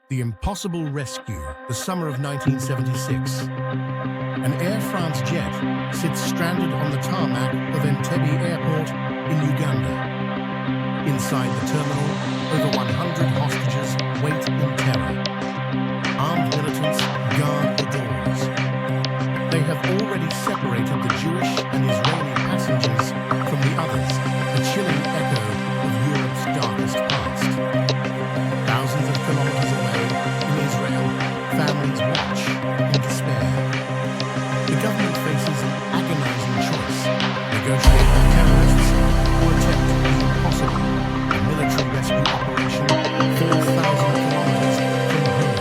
The impossible rescue, the summer of 1976. An Air France jet sits stranded on the tarmac of Entebbe Airport in Uganda. Inside the terminal, over 100 hostages wait in terror. Armed militants guard the doors. They have already separated the Jewish and Israeli passengers from the others, a chilling echo of Europe's darkest past. Thousands of kilometers away in Israel, families watch in despair. The government faces an agonizing choice: negotiate with terrorists or attempt the impossible, a military rescue operation 4,000 kilometers from home.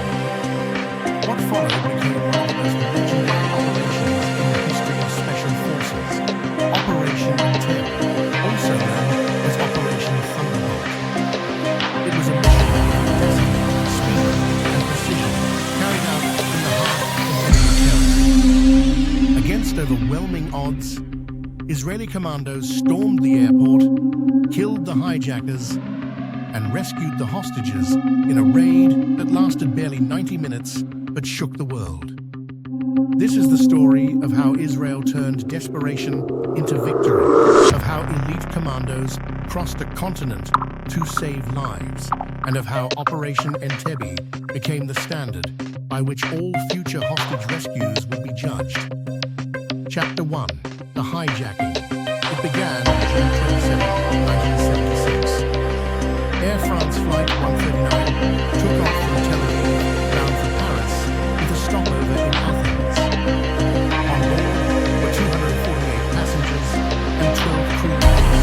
What followed became one of the most legendary operations in the history of special forces, Operation Entebbe, also known as Operation Thunderbolt. It was a mission of destiny, speed, and precision, carried out in the heart of enemy territory. Against overwhelming odds, Israeli commandos stormed the airport, killed the hijackers, and rescued the hostages in a raid that lasted barely 90 minutes but shook the world. This is the story of how Israel turned desperation into victory, of how elite commandos crossed a continent to save lives, and of how Operation Entebbe became the standard by which all future hostage rescues would be judged. Chapter 1. The Hijacking. It began on June 27, 1976. Air France Flight 139 took off from Tel Aviv bound for Paris with a stopover in Athens. On board were 248 passengers and 12 crew members.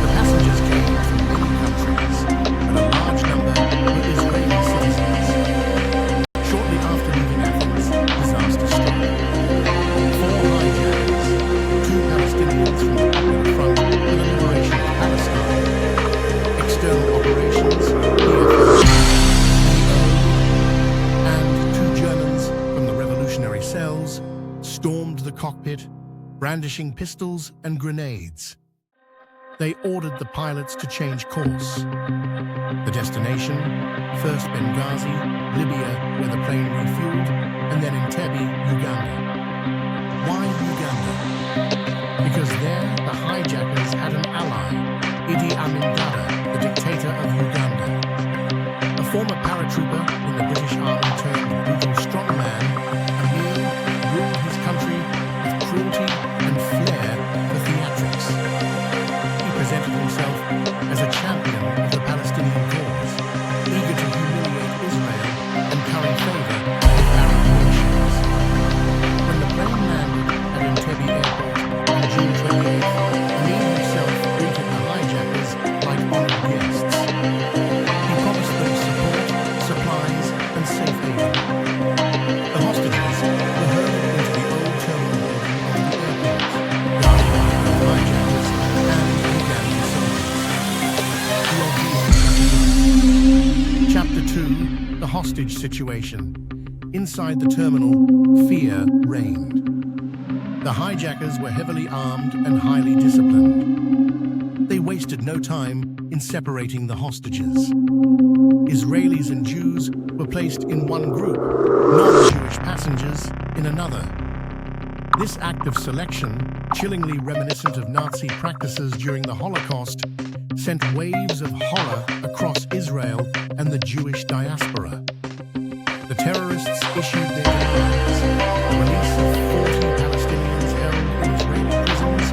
The passengers came from many countries, and a large number were Israeli citizens. Shortly after leaving Athens, disaster struck. 4 hijackers, 2 Palestinians from the Popular Front for the Liberation of Palestine, External Operations, and 2 Germans from the revolutionary cells stormed the cockpit, brandishing pistols and grenades. They ordered the pilots to change course. The destination, first Benghazi, Libya, where the plane refueled, and then Entebbe, Uganda. Why Uganda? Because there the hijackers had an ally, Idi Amin Dada, the dictator of Uganda. A former paratrooper in the British Army turned brutal strongman, Amin ruled his country with cruelty and flair for theatrics. He presented himself as a champion of the Palestinian cause, eager to humiliate Israel and curry favor with Arab nations. When the plane landed at Entebbe Airport on June 28th, Amin himself greeted the hijackers like honored guests. He promised them support, supplies, and safe haven. The hostages were herded into the old terminal building of the airport, guarded by the hijackers and Ugandan soldiers. Chapter 2. The hostage situation. Inside the terminal, fear reigned. The hijackers were heavily armed and highly disciplined. They wasted no time in separating the hostages. Israelis and Jews were placed in one group, non-Jewish passengers in another. This act of selection, chillingly reminiscent of Nazi practices during the Holocaust, sent waves of horror across Israel and the Jewish diaspora. The terrorists issued their demands: the release of 40 Palestinians held in Israeli prisons,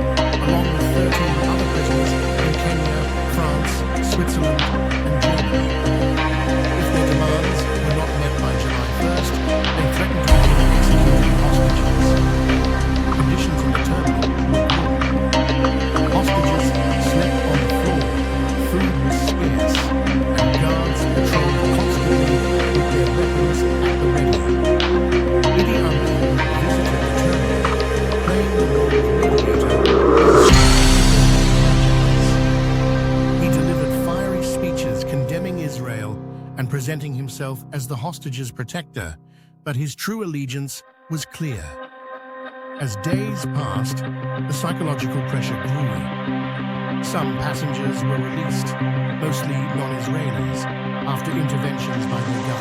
along with 13 other prisoners in Kenya, France, Switzerland, and Germany. If their demands were not met by July 1st, they threatened to begin executing hostages. Conditions in the terminal were poor. Hostages slept on the floor, food was scarce, and guards patrolled constantly with their weapons at the ready. Idi Amin visited the terminal, playing the role of mediator. He delivered fiery speeches condemning Israel and presenting himself as the hostages' protector, but his true allegiance was clear. As days passed, the psychological pressure grew. Some passengers were released, mostly non-Israelis, after interventions by their government.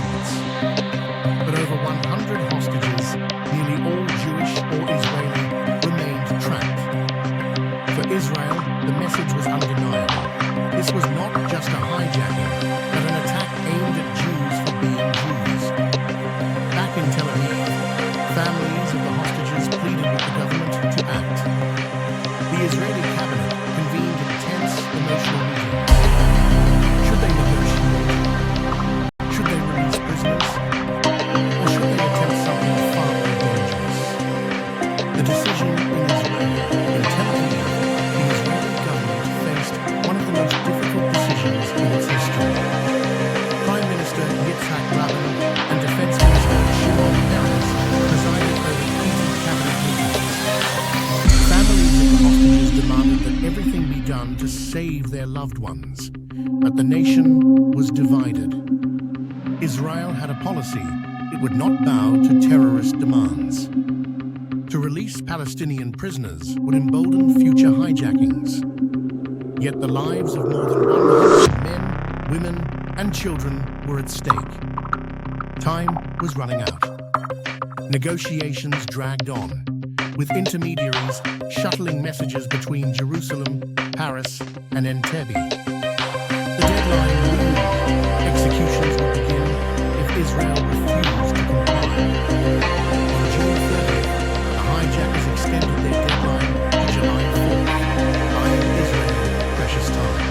loved ones, but the nation was divided. Israel had a policy: it would not bow to terrorist demands. To release Palestinian prisoners would embolden future hijackings. Yet the lives of more than 100 men, women, and children were at stake. Time was running out. Negotiations dragged on, with intermediaries shuttling messages between Jerusalem, Paris, and Entebbe. The deadline loomed. Executions would begin if Israel refused to comply. On June 30th, the hijackers extended their deadline to July 4th, buying Israel precious time.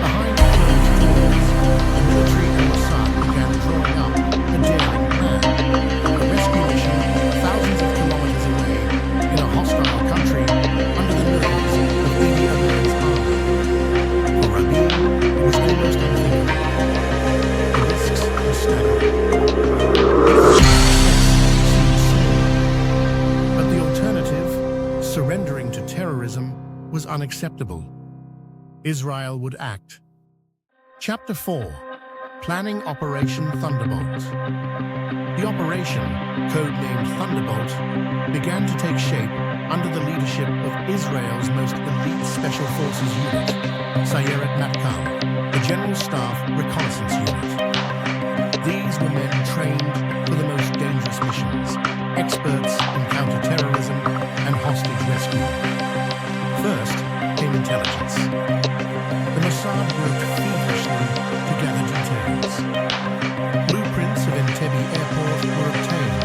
Behind closed doors, the military and Mossad began drawing up a daring plan. A rescue mission thousands of kilometers away in a hostile country under the nose of Idi Amin's army. For Rabin, it was almost unthinkable. The risks were staggering. But the alternative, surrendering to terrorism, was unacceptable. Israel would act. Chapter 4. Planning Operation Thunderbolt. The operation, codenamed Thunderbolt, began to take shape under the leadership of Israel's most elite Special Forces unit, Sayeret Matkal, the General Staff Reconnaissance Unit. These were men trained for the most dangerous missions, experts in counter-terrorism and hostage rescue. First came intelligence. The Mossad worked feverishly to gather details. Blueprints of Entebbe Airport were obtained.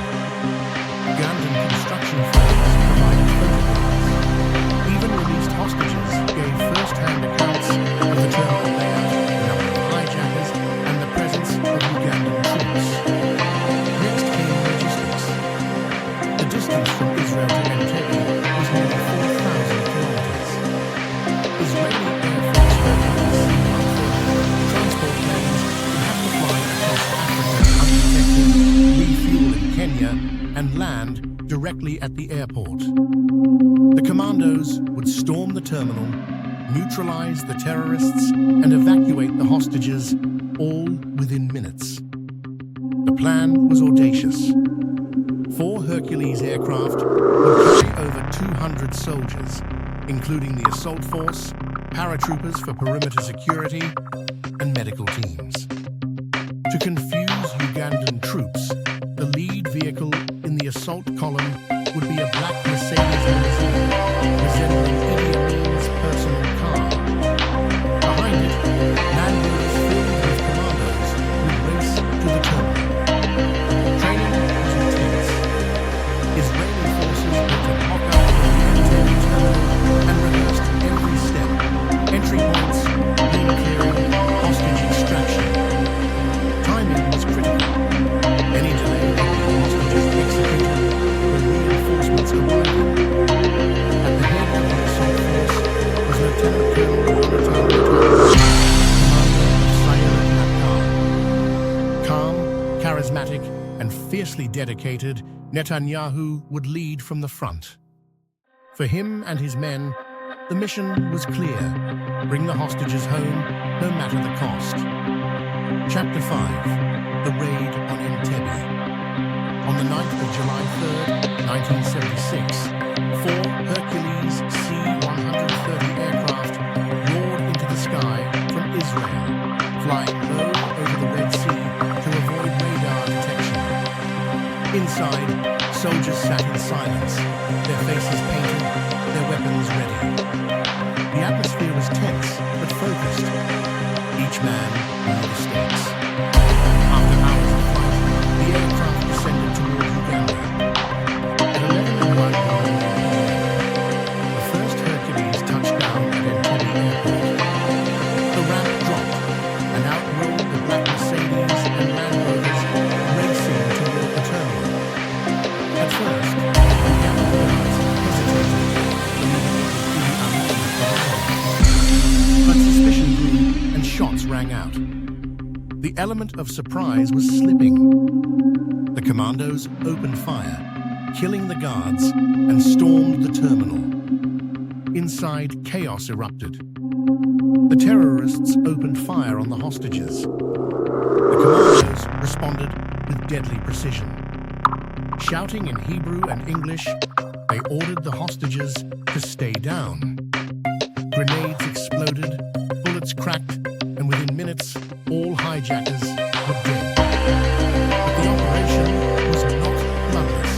Ugandan construction firms provided photographs. Even released hostages gave first-hand accounts of the terminal layout, the number of hijackers, and the presence of Ugandan troops. Next came logistics. The distance from Israel to Entebbe was nearly 4,000 kilometers. Israeli Air Force transport planes would have to fly across Africa undetected, refuel in Kenya, and land directly at the airport. The commandos would storm the terminal, neutralize the terrorists, and evacuate the hostages, all within minutes. The plan was audacious. 4 Hercules aircraft would carry over 200 soldiers, including the assault force, paratroopers for perimeter security, and medical teams. To confuse Ugandan troops, the lead vehicle in the assault column would be a black Mercedes limousine resembling Idi Amin's personal car. Behind it, landers filled with commandos would race to the terminal. Training was intense. Israeli forces built a mock-up of the Entebbe terminal and rehearsed every step: entry points, room clearing, hostage extraction. Timing was critical. Any delay would be hostages executed when reinforcements arrived. At the head of the assault force was Lieutenant Colonel commander of Sayeret Matkal. Calm, charismatic, and fiercely dedicated, Netanyahu would lead from the front. For him and his men, the mission was clear: bring the hostages home, no matter the cost. Chapter 5. The Raid on Entebbe. On the night of July 3rd, 1976, 4 Hercules C-130 aircraft roared into the sky from Israel, flying low over the Red Sea to avoid radar detection. Inside, soldiers sat in silence, their faces painted, their weapons ready. The atmosphere was tense but focused. Each man knew the stakes. After hours of flight, the aircraft descended toward Uganda. At 11:01 p.m., the first Hercules touched down at Entebbe Airport. The ramp dropped, and out rolled the black Mercedes and Land Rovers racing toward the terminal. At first, Uganda guards hesitated, believing it was Idi Amin. But suspicion grew, and shots rang out. The element of surprise was slipping. The commandos opened fire, killing the guards, and stormed the terminal. Inside, chaos erupted. the terrorists opened fire on the hostages. The commandos responded with deadly precision. Shouting in Hebrew and English, they ordered the hostages to stay down. Grenades exploded, bullets cracked, and within minutes, all hijackers were dead. But the operation was not bloodless.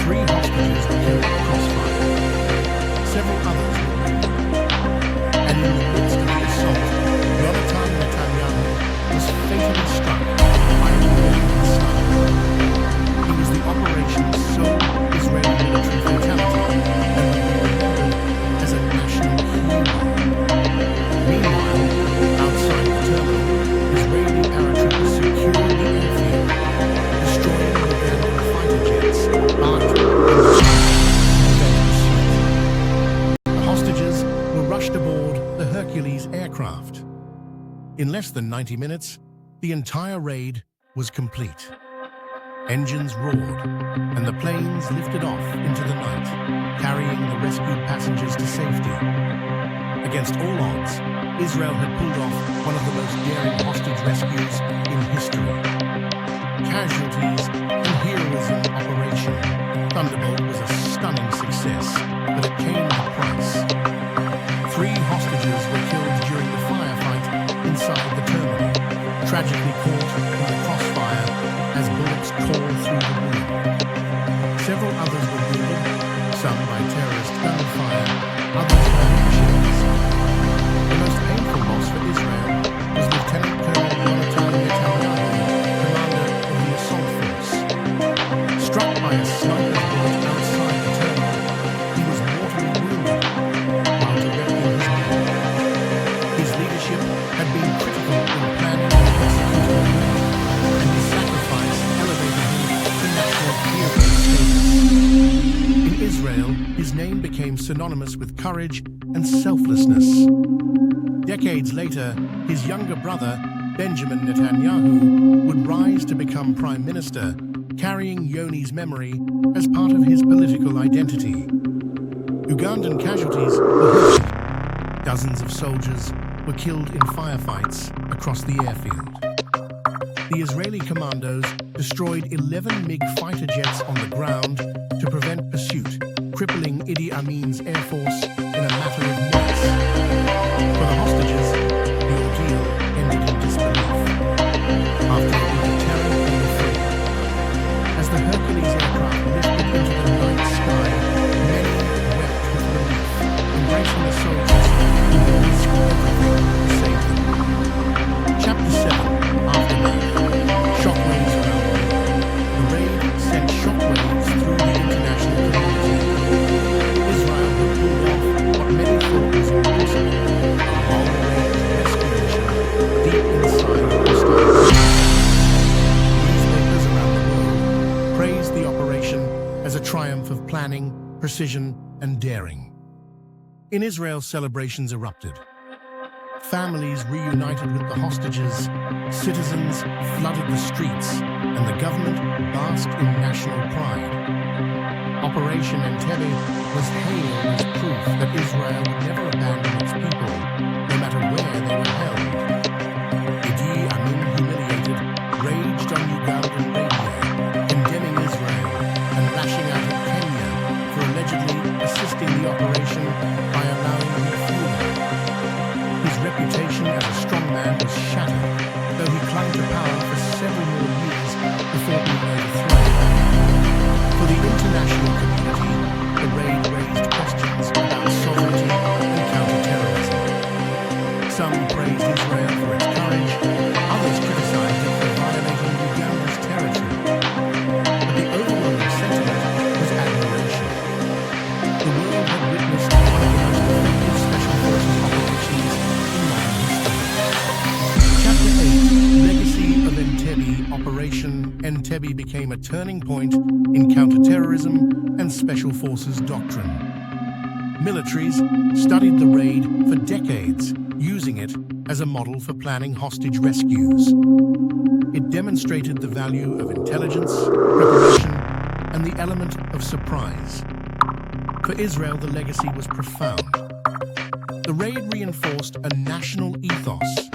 3 hostages were killed in crossfire. Several others were wounded. And in the midst of the assault, Netanyahu was fatally struck by a Iranian sniper. He was the operation's sole Israeli military fatality and will be remembered as a national hero. Meanwhile, outside the terminal, Israeli paratroopers secured the airfield, destroying the Ugandan fighter jets marked and the hostages were rushed aboard the Hercules aircraft. In less than 90 minutes, the entire raid was complete. Engines roared, and the planes lifted off into the night, carrying the rescued passengers to safety. Against all odds, Israel had pulled off one of the most daring hostage rescues in history. Casualties and heroism operation Thunderbolt was a stunning success, but it came at a price. 3 hostages were killed during the firefight inside the terminal, tragically caught in the crossfire as bullets tore through the room. Several others were wounded, some by terrorist gunfire, others by shells. The most painful loss for Israel was Lieutenant Colonel Netanyahu, commander of the assault force. Struck by a sniper's bullet outside the terminal, he was mortally wounded while directing his men. His leadership had been critical in planning and executing the raid, and his sacrifice elevated him to national hero status. In Israel, his name became synonymous with courage and selflessness. Decades later, his younger brother, Benjamin Netanyahu, would rise to become prime minister, carrying Yoni's memory as part of his political identity. Ugandan casualties were horrific. Dozens of soldiers were killed in firefights across the airfield. The Israeli commandos destroyed 11 MiG fighter jets on the ground to prevent pursuit, crippling Idi Amin's air force in a matter of minutes. For the hostages, the ordeal ended in disbelief. After a week of terror, they were free. As the Hercules aircraft lifted into the night sky, many wept with relief, embracing the soldiers who had risked everything to save them. Chapter 7, Aftermath. Shockwaves around the world. The raid sent shockwaves through the international community. Israel had pulled off what many thought was impossible, a long-range rescue mission deep inside the hostile country. Newspapers around the world praised the operation as a triumph of planning, precision, and daring. In Israel, celebrations erupted. Families reunited with the hostages, citizens flooded the streets, and the government basked in national pride. Operation Entebbe was hailed as proof that Israel would never abandon its people, no matter where they were held. Idi Amin, humiliated, raged on Ugandan radio, condemning Israel and lashing out at Kenya for allegedly assisting the operation by allowing refueling. His reputation as a strongman was shattered, though he clung to power for several more years before being overthrown. For the international community, the raid raised questions about sovereignty and counter-terrorism. Some praised Israel for its courage, others criticized it for violating Uganda's territory. But the overwhelming sentiment was admiration. The world had witnessed one of the most effective special forces operations in modern history. Chapter 8, Legacy of Entebbe. Operation Entebbe became a turning point in counterterrorism and special forces doctrine. Militaries studied the raid for decades, using it as a model for planning hostage rescues. It demonstrated the value of intelligence, preparation, and the element of surprise. For Israel, the legacy was profound. The raid reinforced a national ethos.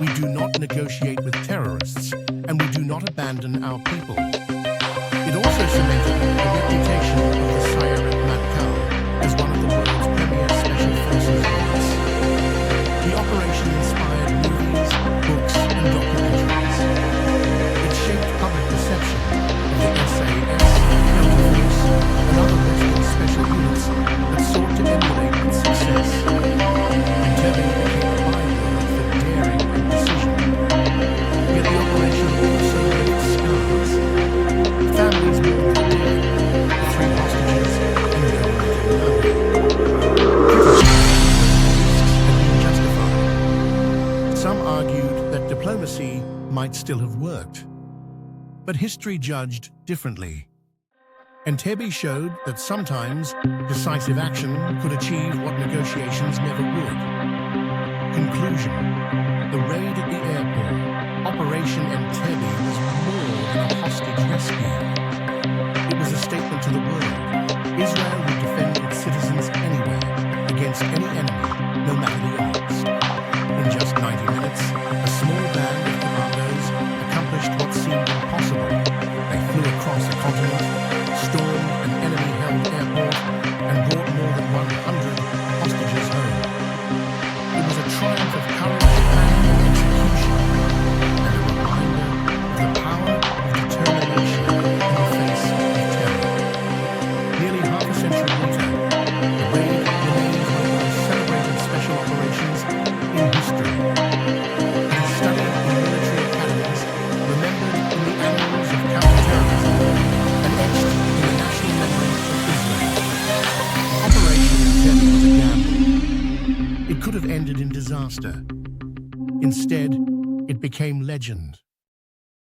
We do not negotiate with terrorists, and we do not abandon our people. It also cemented the reputation of the Sayeret Matkal as one of the world's premier special forces units. The operation inspired movies, books, and documentaries. It shaped public perception of the SAS, Delta Force, and other Western special units that sought to emulate its success. Entebbe became a byword for daring and precision. Yet the operation also left scars. Families mourned the dead, the 3 hostages, and the government in Some argued that diplomacy might still have worked, but history judged differently. Entebbe showed that sometimes decisive action could achieve what negotiations never would. Conclusion: the raid at the airport, Operation Entebbe, was more than a hostage rescue. It was a statement to the world. Israel would defend its citizens anywhere, against any enemy, no matter the odds. In just 90 minutes, a small band of commandos accomplished what seemed impossible. They flew across a continent, stormed an enemy-held airport, and brought more than 100 hostages home. It was a triumph of courage and execution, and a reminder of the power of determination in the face of terror. Nearly half a century later, the raid remains one of the most celebrated special operations in history. It is studied in military academies, remembered in the annals of counterterrorism, and etched in the national memory of Israel. Operation Entebbe was a gamble. It could have ended in disaster. Instead, it became legend.